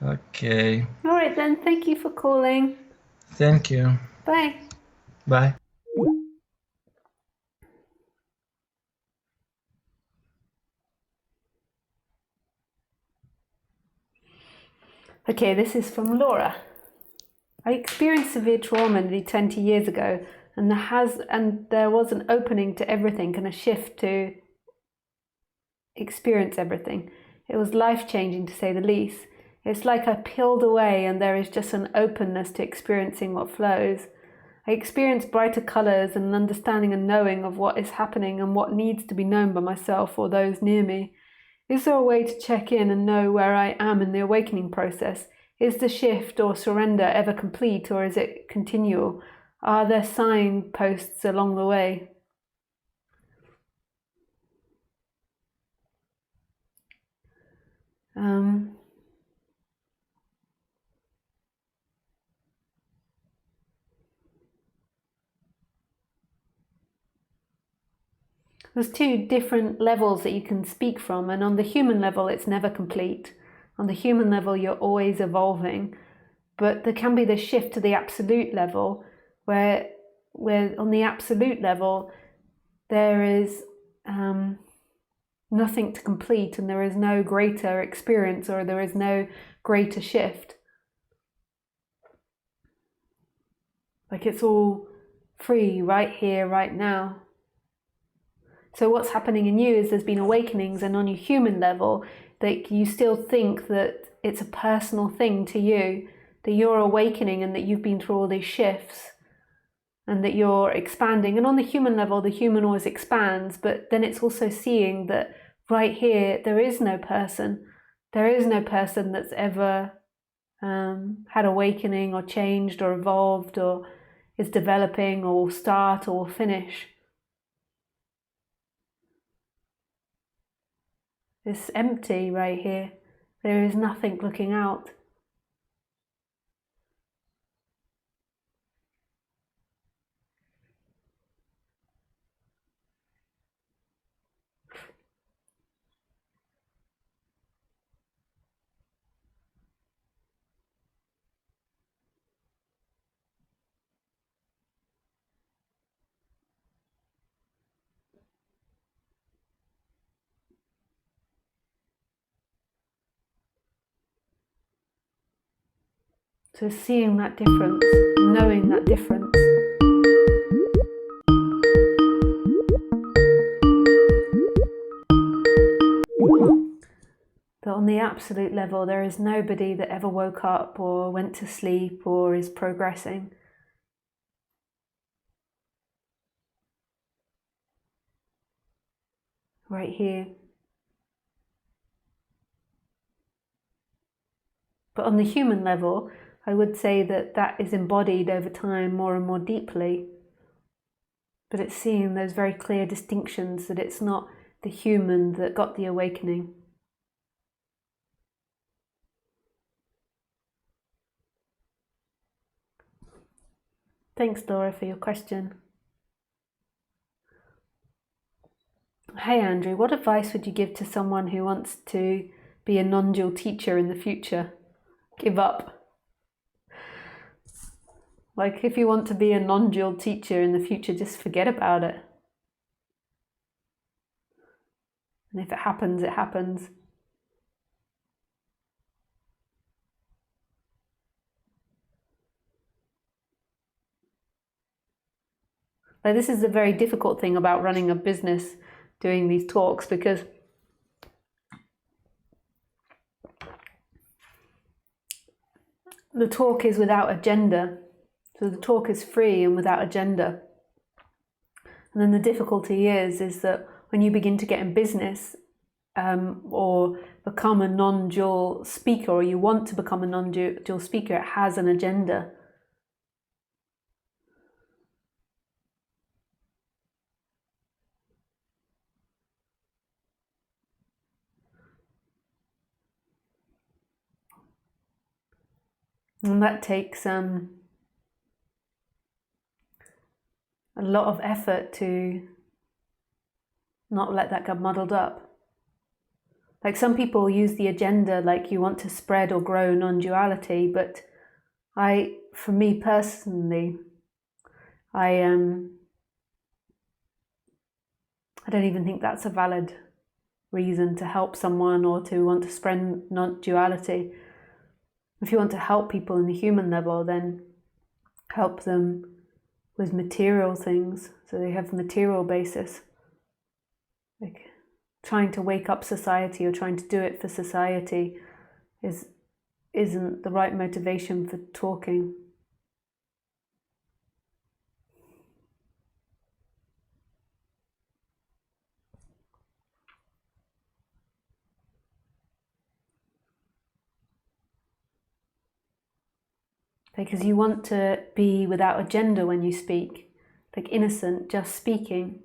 okay? All right then. Thank you for calling. Thank you. Bye. Bye. Okay, this is from Laura. I experienced severe trauma nearly 20 years ago, and there was an opening to everything and a shift to experience everything. It was life-changing, to say the least. It's like I peeled away and there is just an openness to experiencing what flows. I experienced brighter colours and an understanding and knowing of what is happening and what needs to be known by myself or those near me. Is there a way to check in and know where I am in the awakening process? Is the shift or surrender ever complete, or is it continual? Are there signposts along the way? There's two different levels that you can speak from, and on the human level, it's never complete. On the human level, you're always evolving, but there can be the shift to the absolute level, where on the absolute level, there is nothing to complete, and there is no greater experience, or there is no greater shift. Like it's all free right here, right now. So what's happening in you is there's been awakenings, and on your human level, that you still think that it's a personal thing to you, that you're awakening and that you've been through all these shifts and that you're expanding. And on the human level, the human always expands, but then it's also seeing that right here, there is no person. There is no person that's ever had awakening or changed or evolved or is developing or will start or will finish. It's empty right here. There is nothing looking out. So seeing that difference, knowing that difference. That on the absolute level, there is nobody that ever woke up or went to sleep or is progressing. Right here. But on the human level, I would say that that is embodied over time more and more deeply. But it's seeing those very clear distinctions that it's not the human that got the awakening. Thanks, Laura, for your question. Hey, Andrew, what advice would you give to someone who wants to be a non-dual teacher in the future? Give up. Like, if you want to be a non-dual teacher in the future, just forget about it. And if it happens, it happens. Like, this is a very difficult thing about running a business, doing these talks, because the talk is without agenda. So the talk is free and without agenda. And then the difficulty is that when you begin to get in business or become a non-dual speaker, or you want to become a non-dual speaker, it has an agenda. And that takes a lot of effort to not let that get muddled up. Like, some people use the agenda like you want to spread or grow non-duality, but for me personally, I don't even think that's a valid reason to help someone or to want to spread non-duality. If you want to help people in the human level, then help them with material things, so they have a material basis. Like, trying to wake up society or trying to do it for society isn't the right motivation for talking. Because you want to be without agenda when you speak, like innocent, just speaking.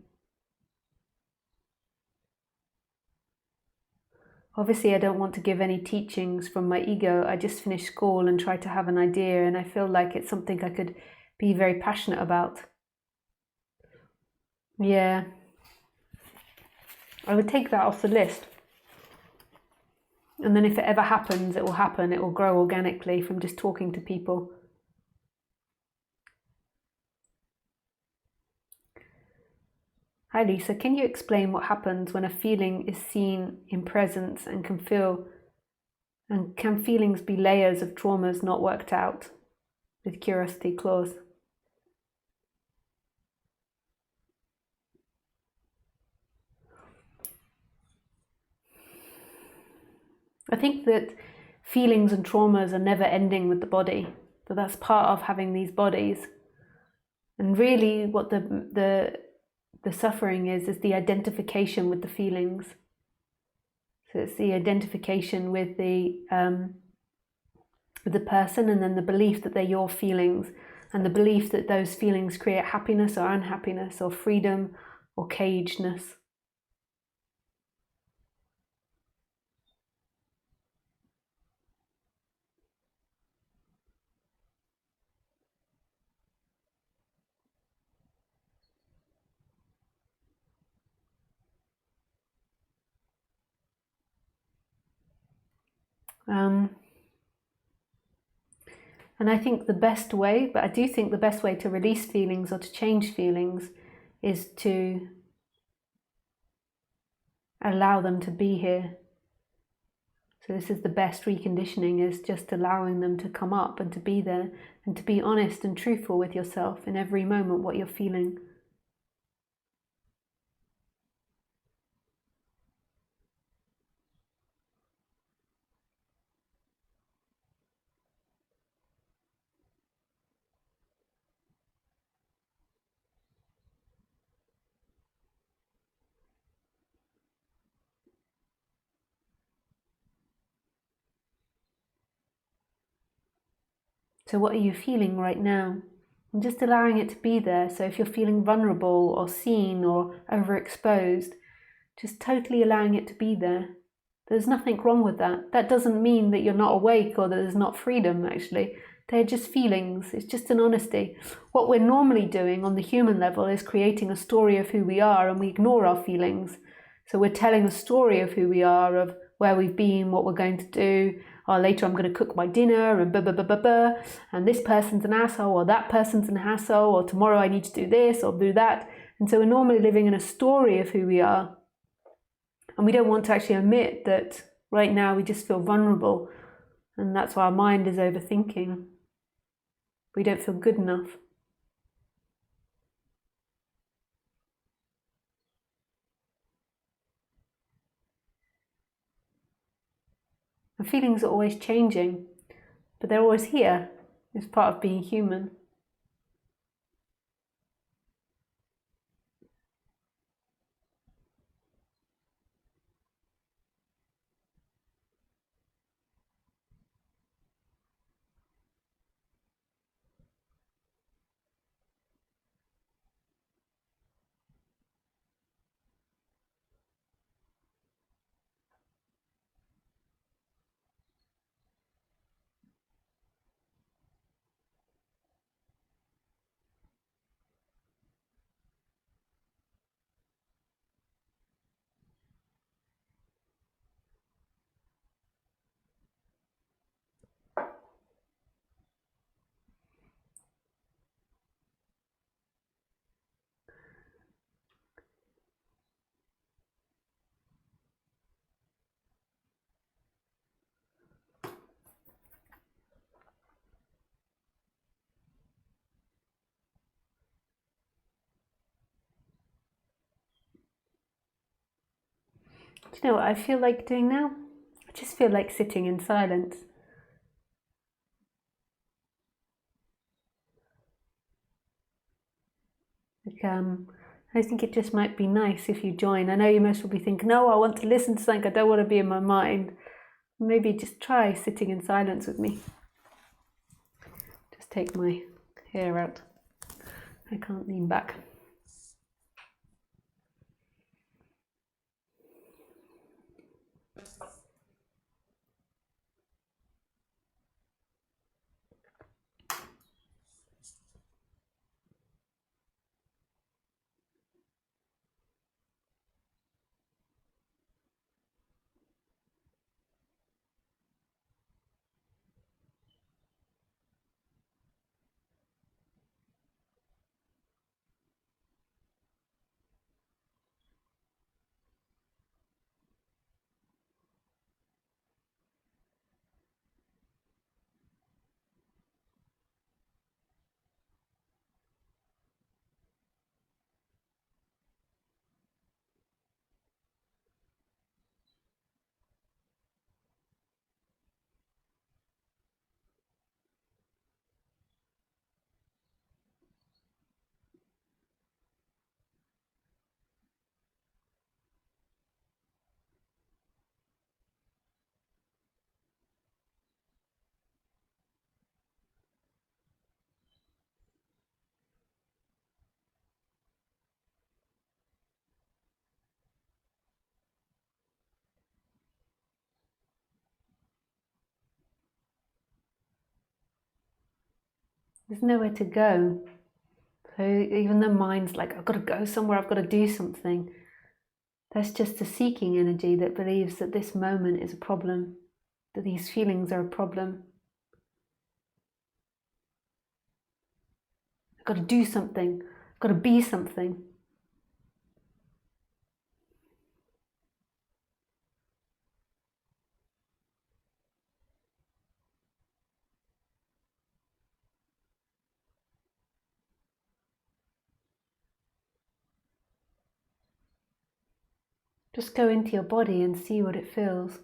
Obviously, I don't want to give any teachings from my ego. I just finished school and tried to have an idea, and I feel like it's something I could be very passionate about. Yeah, I would take that off the list. And then if it ever happens, it will happen. It will grow organically from just talking to people. Hi Lisa, can you explain what happens when a feeling is seen in presence and can feelings be layers of traumas not worked out? With curiosity clause. I think that feelings and traumas are never ending with the body, but that's part of having these bodies. And really what the suffering is the identification with the feelings. So it's the identification with the person, and then the belief that they're your feelings, and the belief that those feelings create happiness or unhappiness or freedom or cagedness. And I think the best way, but I do think the best way to release feelings or to change feelings is to allow them to be here. So this is the best reconditioning, is just allowing them to come up and to be there and to be honest and truthful with yourself in every moment what you're feeling. So what are you feeling right now? And just allowing it to be there. So if you're feeling vulnerable or seen or overexposed, just totally allowing it to be there. There's nothing wrong with that. That doesn't mean that you're not awake or that there's not freedom, actually. They're just feelings. It's just an honesty. What we're normally doing on the human level is creating a story of who we are, and we ignore our feelings. So we're telling a story of who we are, of where we've been, what we're going to do. Oh, later I'm going to cook my dinner, and blah, blah, blah, blah, blah. And this person's an asshole, or that person's an asshole, or tomorrow I need to do this or do that. And so we're normally living in a story of who we are. And we don't want to actually admit that right now we just feel vulnerable. And that's why our mind is overthinking. We don't feel good enough. And feelings are always changing, but they're always here. It's part of being human. Do you know what I feel like doing now? I just feel like sitting in silence. I think it just might be nice if you join. I know you most will be thinking, no, I want to listen to something, I don't want to be in my mind. Maybe just try sitting in silence with me. Just take my hair out. I can't lean back. There's nowhere to go. So even though mind's like, I've got to go somewhere, I've got to do something, that's just a seeking energy that believes that this moment is a problem, that these feelings are a problem. I've got to do something, I've got to be something. Just go into your body and see what it feels.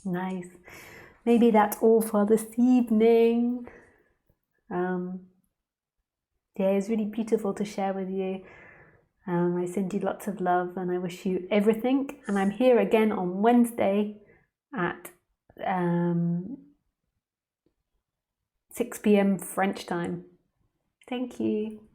Nice. Maybe that's all for this evening. Yeah, it's really beautiful to share with you. I send you lots of love and I wish you everything. And I'm here again on Wednesday at 6 p.m. French time. Thank you.